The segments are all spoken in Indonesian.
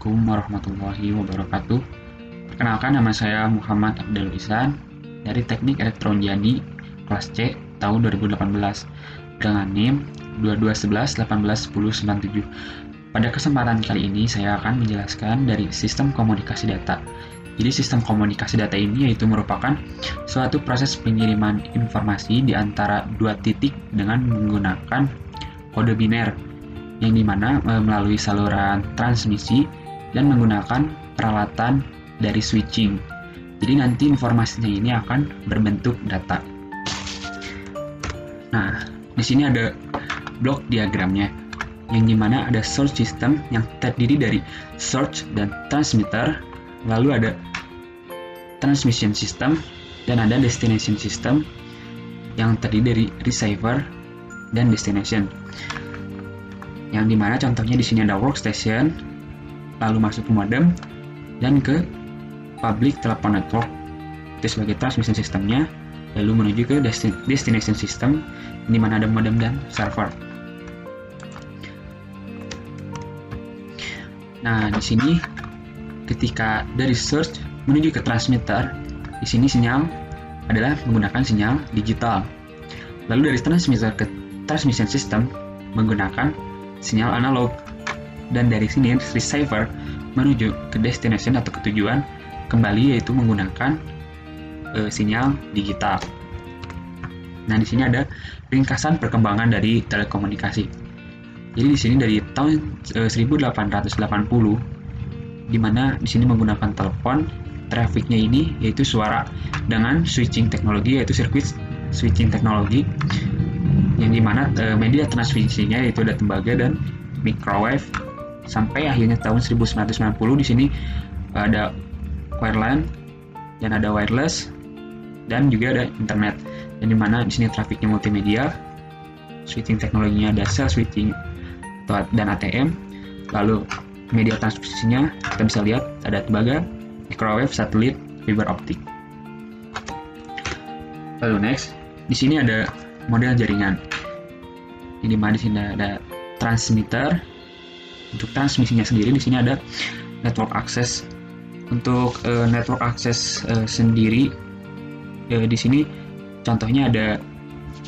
Assalamualaikum warahmatullahi wabarakatuh. Perkenalkan, nama saya Muhammad Abdul Ihsan dari Teknik Elektronjani kelas C tahun 2018 dengan NIM 2211181097. Pada kesempatan kali ini saya akan menjelaskan dari sistem komunikasi data. Jadi sistem komunikasi data ini yaitu merupakan suatu proses pengiriman informasi di antara dua titik dengan menggunakan kode biner yang dimana melalui saluran transmisi dan menggunakan peralatan dari switching. Jadi nanti informasinya ini akan berbentuk data. Nah, di sini ada blok diagramnya, yang dimana ada source system yang terdiri dari source dan transmitter, lalu ada transmission system, dan ada destination system yang terdiri dari receiver dan destination. Yang dimana contohnya di sini ada workstation, lalu masuk ke modem dan ke public telephone network itu sebagai transmission systemnya, lalu menuju ke destination system di mana ada modem dan server. Nah, di sini ketika dari source menuju ke transmitter, di sini sinyal adalah menggunakan sinyal digital. Lalu dari transmitter ke transmission system menggunakan sinyal analog. Dan dari sini receiver menuju ke destination atau ke tujuan kembali yaitu menggunakan sinyal digital. Nah, di sini ada ringkasan perkembangan dari telekomunikasi. Jadi di sini dari tahun 1880 di mana di sini menggunakan telepon, trafiknya ini yaitu suara dengan switching teknologi yaitu circuit switching teknologi, yang dimana media transmisinya yaitu ada tembaga dan microwave, sampai akhirnya tahun 1990 di sini ada wireline dan ada wireless dan juga ada internet, yang dimana di sini trafiknya multimedia, switching teknologinya ada cell switching dan ATM, lalu media transmisinya kita bisa lihat ada tembaga, microwave, satelit, fiber optik. Lalu next, di sini ada model jaringan, yang dimana di sini ada transmitter. Untuk transmisinya sendiri di sini ada network access. Untuk network access sendiri di sini contohnya ada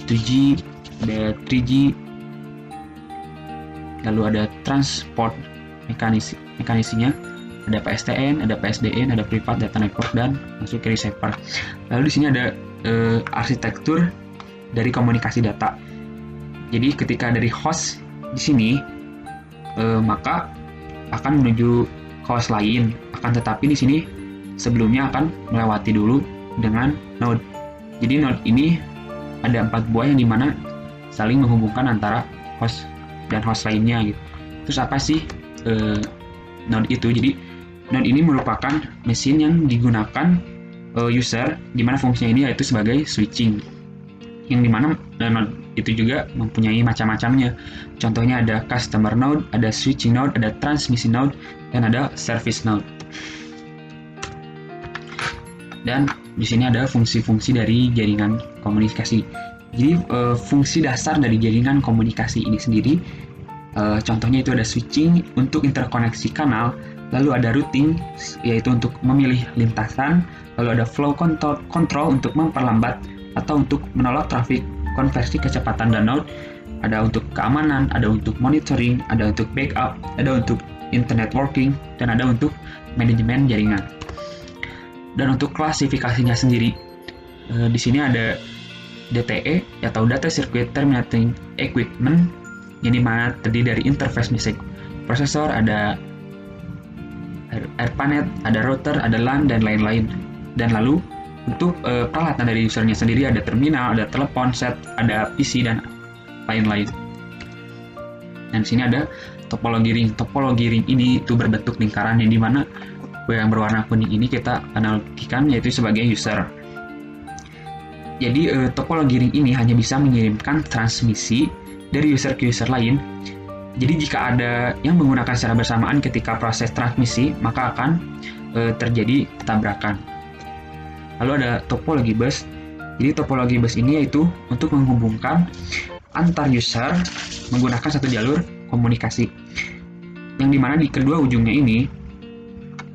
2G, ada 3G, lalu ada transport mekanismenya, ada PSTN, ada PSDN, ada privat data network dan masuk ke receiver. Lalu di sini ada arsitektur dari komunikasi data. Jadi ketika dari host di sini maka akan menuju ke host lain, akan tetapi di sini sebelumnya akan melewati dulu dengan node. Jadi node ini ada 4 buah yang dimana saling menghubungkan antara host dan host lainnya gitu. Terus apa sih node itu? Jadi node ini merupakan mesin yang digunakan user, dimana fungsinya ini yaitu sebagai switching, yang dimana node itu juga mempunyai macam-macamnya. Contohnya ada customer node, ada switching node, ada transmission node, dan ada service node. Dan di sini ada fungsi-fungsi dari jaringan komunikasi. Jadi fungsi dasar dari jaringan komunikasi ini sendiri, contohnya itu ada switching untuk interkoneksi kanal, lalu ada routing yaitu untuk memilih lintasan, lalu ada flow control untuk memperlambat atau untuk menolak trafik, konversi kecepatan dan node, ada untuk keamanan, ada untuk monitoring, ada untuk backup, ada untuk internet working, dan ada untuk manajemen jaringan. Dan untuk klasifikasinya sendiri, di sini ada DTE atau Data Circuit Terminating Equipment, yang dimana terdiri dari interface basic prosesor, ada ARPANET, ada router, ada LAN, dan lain-lain. Dan lalu untuk peralatan dari usernya sendiri ada terminal, ada telepon set, ada PC, dan lain-lain. Dan di sini ada topologi ring. Topologi ring ini itu berbentuk lingkaran, yang dimana yang berwarna kuning ini kita analogikan yaitu sebagai user. Jadi topologi ring ini hanya bisa mengirimkan transmisi dari user ke user lain. Jadi jika ada yang menggunakan secara bersamaan ketika proses transmisi, maka akan terjadi tabrakan. Lalu ada topologi bus. Jadi topologi bus ini yaitu untuk menghubungkan antar user menggunakan satu jalur komunikasi, yang dimana di kedua ujungnya ini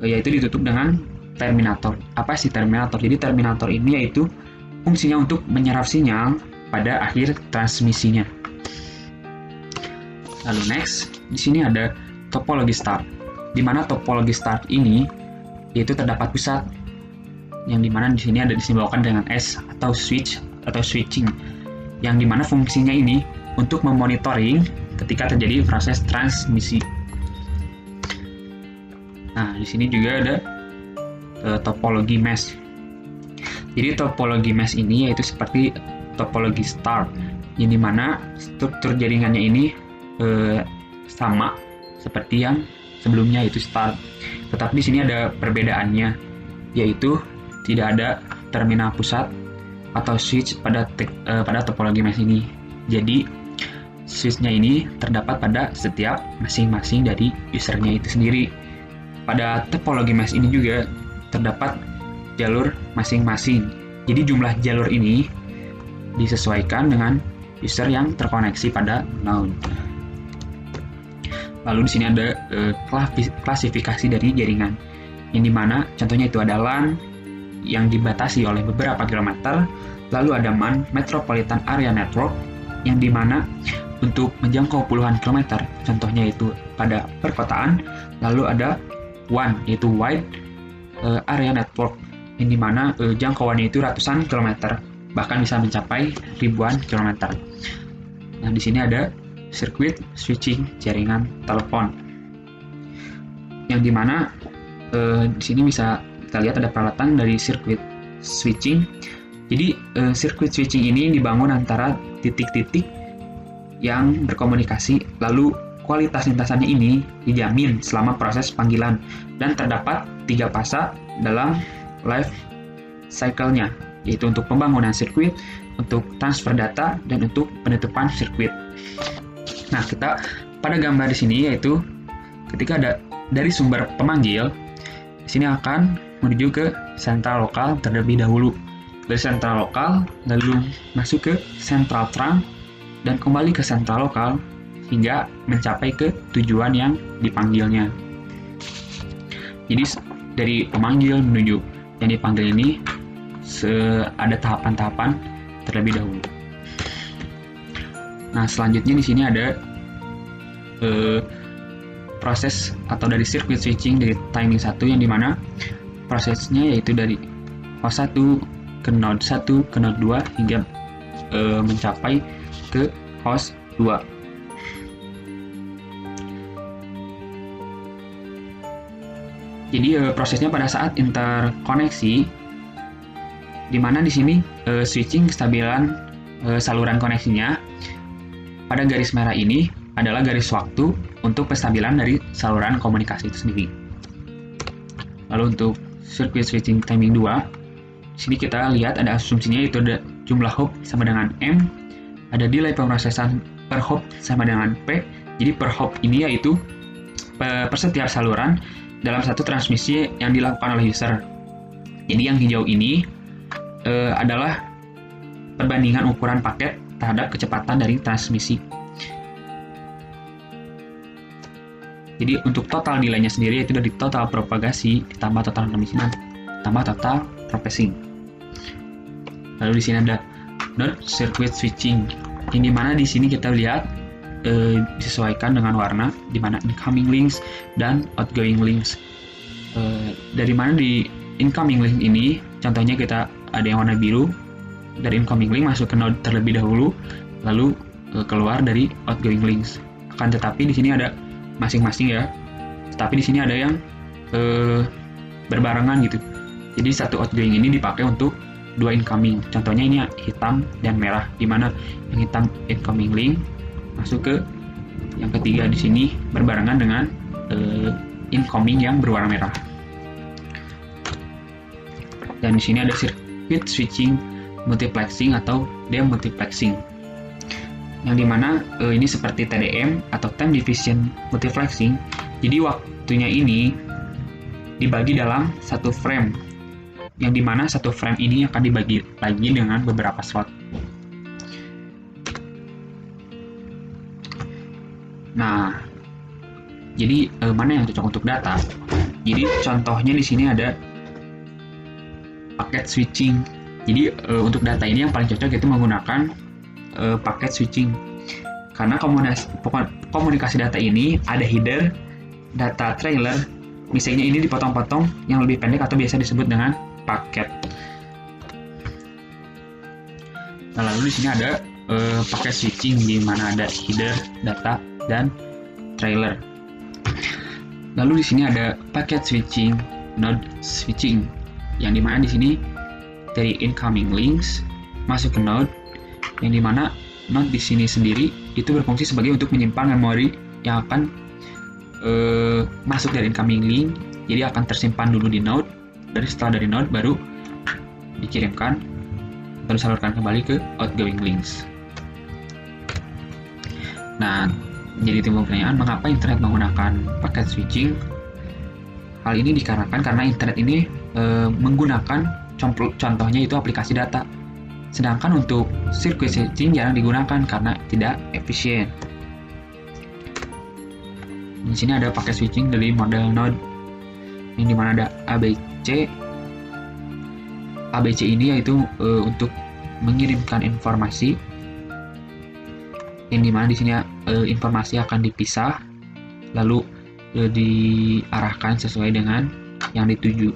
yaitu ditutup dengan terminator. Apa sih terminator? Jadi terminator ini yaitu fungsinya untuk menyerap sinyal pada akhir transmisinya. Lalu next, di sini ada topologi start. Di mana topologi start ini yaitu terdapat pusat, yang dimana di sini ada disimbolkan dengan S atau switch atau switching, yang dimana fungsinya ini untuk memonitoring ketika terjadi proses transmisi. Nah, di sini juga ada topologi mesh. Jadi topologi mesh ini yaitu seperti topologi star, yang dimana struktur jaringannya ini sama seperti yang sebelumnya yaitu star. Tetapi di sini ada perbedaannya, yaitu tidak ada terminal pusat atau switch pada topologi mesh ini. Jadi switchnya ini terdapat pada setiap masing-masing dari usernya itu sendiri. Pada topologi mesh ini juga terdapat jalur masing-masing. Jadi jumlah jalur ini disesuaikan dengan user yang terkoneksi pada node. Lalu di sini ada klasifikasi dari jaringan, yang dimana contohnya itu ada LAN yang dibatasi oleh beberapa kilometer. Lalu ada MAN, Metropolitan Area Network, yang dimana untuk menjangkau puluhan kilometer, contohnya itu pada perkotaan. Lalu ada WAN, yaitu Wide Area Network, yang dimana jangkauannya itu ratusan kilometer, bahkan bisa mencapai ribuan kilometer. Nah, di sini ada sirkuit switching jaringan telepon, yang dimana di sini bisa kita lihat ada peralatan dari sirkuit switching. Jadi sirkuit switching ini dibangun antara titik-titik yang berkomunikasi, lalu kualitas lintasannya ini dijamin selama proses panggilan, dan terdapat 3 fase dalam life cycle-nya, yaitu untuk pembangunan sirkuit, untuk transfer data, dan untuk penutupan sirkuit. Nah, kita pada gambar di sini yaitu ketika ada dari sumber pemanggil, di sini akan menuju ke sentral lokal terlebih dahulu. Dari sentral lokal lalu masuk ke sentral trunk dan kembali ke sentral lokal hingga mencapai ke tujuan yang dipanggilnya. Jadi dari pemanggil menuju yang dipanggil ini ada tahapan-tahapan terlebih dahulu. Nah, selanjutnya di sini ada proses atau dari circuit switching dari timing 1, yang dimana prosesnya yaitu dari host 1 ke node 1 ke node 2 hingga mencapai ke host 2. Jadi prosesnya pada saat interkoneksi, di mana di sini switching kestabilan saluran koneksinya pada garis merah ini adalah garis waktu untuk kestabilan dari saluran komunikasi itu sendiri. Lalu untuk circuit switching timing 2, di sini kita lihat ada asumsinya yaitu ada jumlah hop sama dengan M, ada delay pemrosesan per hop sama dengan P. Jadi per hop ini yaitu per setiap saluran dalam satu transmisi yang dilakukan oleh user. Jadi yang hijau ini adalah perbandingan ukuran paket terhadap kecepatan dari transmisi. Jadi untuk total delay-nya sendiri itu dari total propagasi ditambah total transmisi tambah total processing. Lalu di sini ada node circuit switching, yang dimana di sini kita lihat disesuaikan dengan warna, di mana incoming links dan outgoing links. Dari mana di incoming link ini, contohnya kita ada yang warna biru, dari incoming link masuk ke node terlebih dahulu, lalu keluar dari outgoing links. Akan tetapi di sini ada masing-masing ya, tetapi di sini ada yang berbarengan gitu. Jadi satu outgoing ini dipakai untuk 2 incoming. Contohnya ini hitam dan merah, di mana yang hitam incoming link masuk ke yang ketiga di sini berbarengan dengan incoming yang berwarna merah. Dan di sini ada circuit switching multiplexing atau demultiplexing, yang dimana ini seperti TDM atau time division multiplexing. Jadi waktunya ini dibagi dalam satu frame, yang dimana satu frame ini akan dibagi lagi dengan beberapa slot. Nah, jadi mana yang cocok untuk data? Jadi contohnya di sini ada paket switching. Jadi untuk data ini yang paling cocok itu menggunakan paket switching. Karena komunikasi data ini ada header, data trailer, misalnya ini dipotong-potong yang lebih pendek atau biasa disebut dengan paket. Nah, lalu di sini ada paket switching di mana ada header, data, dan trailer. Lalu di sini ada paket switching, node switching, yang dimana di sini dari incoming links masuk ke node, yang dimana node di sini sendiri itu berfungsi sebagai untuk menyimpan memori yang akan masuk dari incoming link. Jadi akan tersimpan dulu di node, setelah dari node baru dikirimkan, baru salurkan kembali ke outgoing links. Nah, jadi timbul pertanyaan, mengapa internet menggunakan paket switching? Hal ini dikarenakan karena internet ini menggunakan contohnya itu aplikasi data. Sedangkan untuk circuit switching jarang digunakan karena tidak efisien. Di sini ada paket switching dari model node, yang dimana ada ABC. ABC ini yaitu untuk mengirimkan informasi, yang dimana di sini informasi akan dipisah lalu diarahkan sesuai dengan yang dituju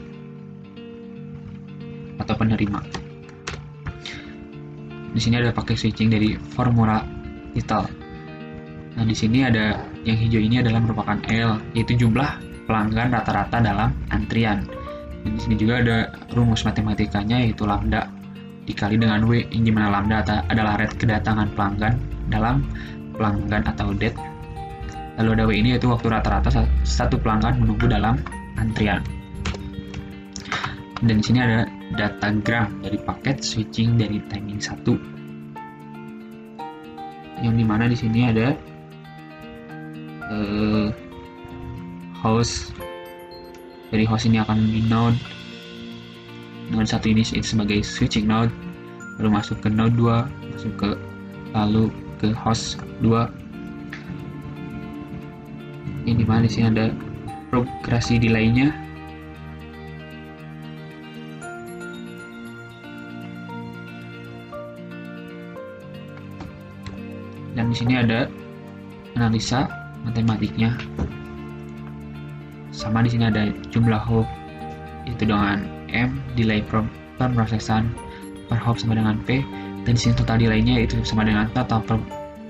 atau penerima. Di sini ada paket switching dari formula Little. Nah, di sini ada yang hijau ini adalah merupakan L, yaitu jumlah pelanggan rata-rata dalam antrian. Dan di sini juga ada rumus matematikanya, yaitu lambda dikali dengan W, yang dimana lambda adalah rate kedatangan pelanggan dalam pelanggan atau det. Lalu ada W ini yaitu waktu rata-rata satu pelanggan menunggu dalam antrian. Dan di sini ada datagram dari paket switching dari timing 1, yang dimana di sini ada host. Dari host ini akan di node 1 ini sebagai switching node, lalu masuk ke node 2, lalu ke host 2, yang dimana di sini ada progresi delay-nya. Dan di sini ada analisa matematiknya. Sama di sini ada jumlah hop itu dengan M, delay pemrosesan per hop sama dengan P, dan di sini total delay-nya itu sama dengan total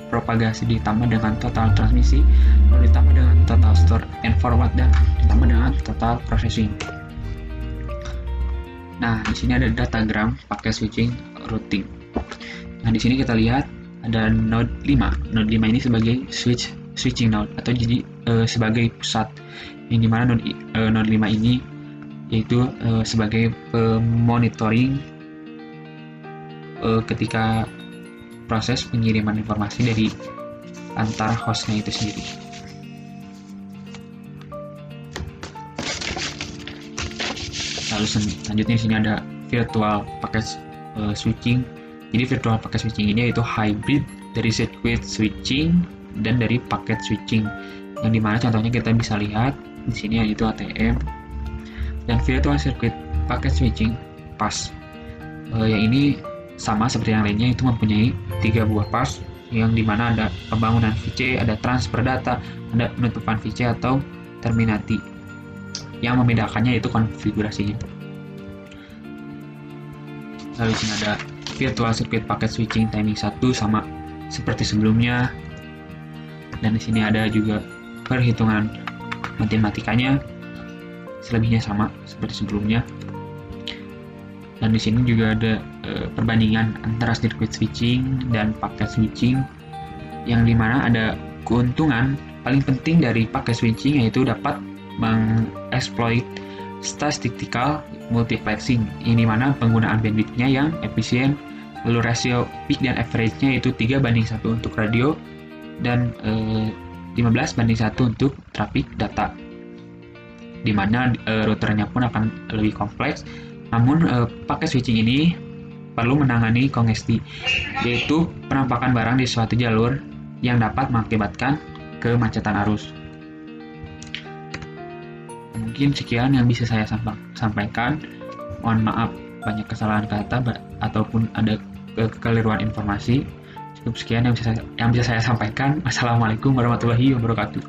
propagasi ditambah dengan total transmisi, lalu ditambah dengan total store and forward, dan ditambah dengan total processing. Nah, di sini ada datagram pakai switching routing. Nah, di sini kita lihat ada node 5. Node 5 ini sebagai switching node atau jadi sebagai pusat, yang dimana node 5 ini yaitu sebagai monitoring ketika proses pengiriman informasi dari antar hostnya itu sendiri. Lalu selanjutnya di sini ada virtual packet switching. Jadi virtual packet switching ini yaitu hybrid dari circuit switching dan dari packet switching, yang dimana contohnya kita bisa lihat di sini yaitu ATM. Dan virtual circuit packet switching pas yang ini sama seperti yang lainnya, itu mempunyai 3 buah pas, yang dimana ada pembangunan VC, ada transfer data, ada penutupan VC atau terminati. Yang membedakannya itu konfigurasinya. Lalu di sini ada virtual circuit packet switching timing 1 sama seperti sebelumnya. Dan di sini ada juga perhitungan matematikanya, selebihnya sama seperti sebelumnya. Dan di sini juga ada perbandingan antara circuit switching dan packet switching, yang dimana ada keuntungan paling penting dari packet switching yaitu dapat mengeksploit statistical multiplexing, yang dimana penggunaan bandwidth-nya yang efisien, lalu rasio peak dan average-nya itu 3:1 untuk radio dan 15:1 untuk traffic data, dimana routernya pun akan lebih kompleks. Namun paket switching ini perlu menangani kongesti, yaitu penampakan barang di suatu jalur yang dapat mengakibatkan kemacetan arus. Mungkin sekian yang bisa saya sampaikan. Mohon maaf banyak kesalahan kata ataupun ada kekeliruan informasi. Cukup sekian yang bisa saya sampaikan. Wassalamualaikum warahmatullahi wabarakatuh.